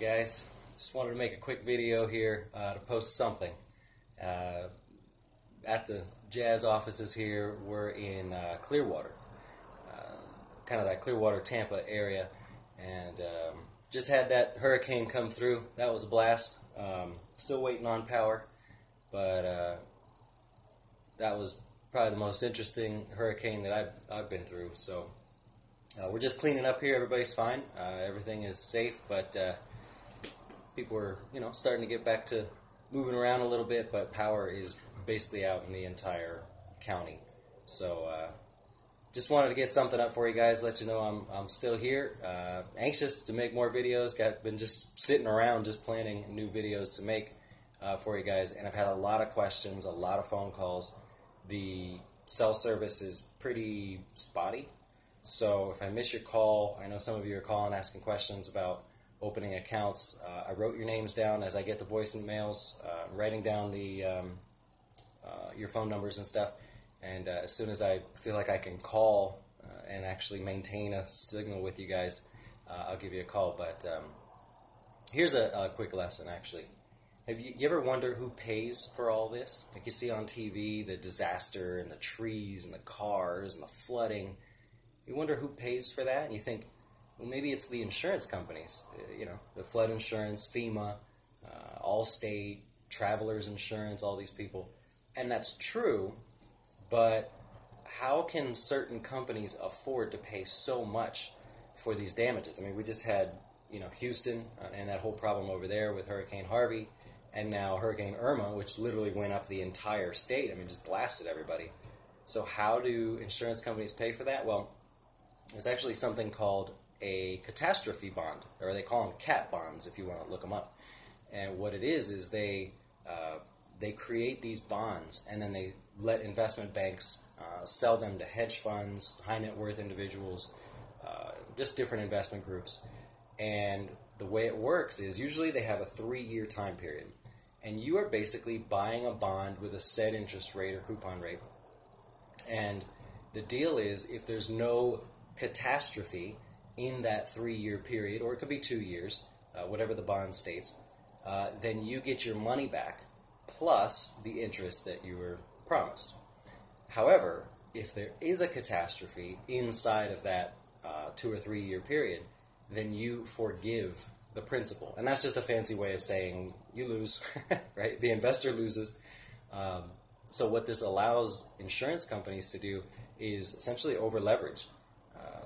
Guys, just wanted to make a quick video here to post something. At the Jazz offices here, we're in Clearwater, kind of that Clearwater, Tampa area, and just had that hurricane come through. That was a blast. Still waiting on power, but that was probably the most interesting hurricane that I've been through. So we're just cleaning up here. Everybody's fine. Everything is safe, but people are, starting to get back to moving around a little bit, but power is basically out in the entire county. So just wanted to get something up for you guys, let you know I'm still here, anxious to make more videos. Been just sitting around just planning new videos to make for you guys, and I've had a lot of questions, a lot of phone calls. The cell service is pretty spotty, so if I miss your call, I know some of you are calling asking questions about opening accounts. I wrote your names down as I get the voicemails, writing down the your phone numbers and stuff, and as soon as I feel like I can call and actually maintain a signal with you guys, I'll give you a call. But here's a quick lesson, actually. Have you ever wonder who pays for all this? Like you see on TV, the disaster and the trees and the cars and the flooding. You wonder who pays for that, and you think, well, maybe it's the insurance companies, the flood insurance, FEMA, Allstate, Travelers Insurance, all these people. And that's true, but how can certain companies afford to pay so much for these damages? I mean, we just had, Houston and that whole problem over there with Hurricane Harvey, and now Hurricane Irma, which literally went up the entire state. I mean, just blasted everybody. So how do insurance companies pay for that? Well, there's actually something called a catastrophe bond, or they call them cat bonds if you want to look them up. And what it is they create these bonds, and then they let investment banks sell them to hedge funds, high net worth individuals, just different investment groups. And the way it works is usually they have a 3-year time period, and you are basically buying a bond with a set interest rate or coupon rate. And the deal is, if there's no catastrophe in that 3-year period, or it could be 2 years, whatever the bond states, then you get your money back plus the interest that you were promised. However, if there is a catastrophe inside of that 2 or 3 year period, then you forgive the principal. And that's just a fancy way of saying you lose, right? The investor loses. So what this allows insurance companies to do is essentially over leverage.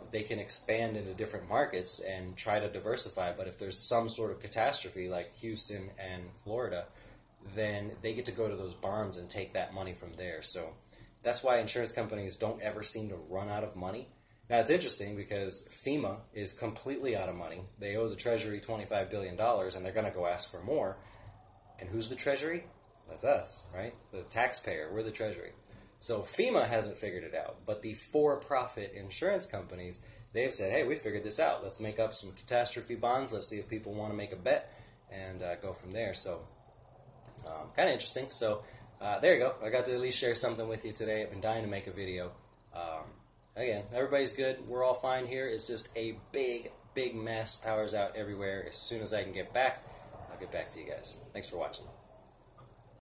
They can expand into different markets and try to diversify, but if there's some sort of catastrophe like Houston and Florida, then they get to go to those bonds and take that money from there. So that's why insurance companies don't ever seem to run out of money. Now, it's interesting because FEMA is completely out of money. They owe the Treasury $25 billion, and they're going to go ask for more. And who's the Treasury? That's us, right? The taxpayer. We're the Treasury. So FEMA hasn't figured it out, but the for-profit insurance companies, they've said, hey, we figured this out. Let's make up some catastrophe bonds. Let's see if people want to make a bet and go from there. So kind of interesting. So there you go. I got to at least share something with you today. I've been dying to make a video. Again, everybody's good. We're all fine here. It's just a big, big mess. Power's out everywhere. As soon as I can get back, I'll get back to you guys. Thanks for watching.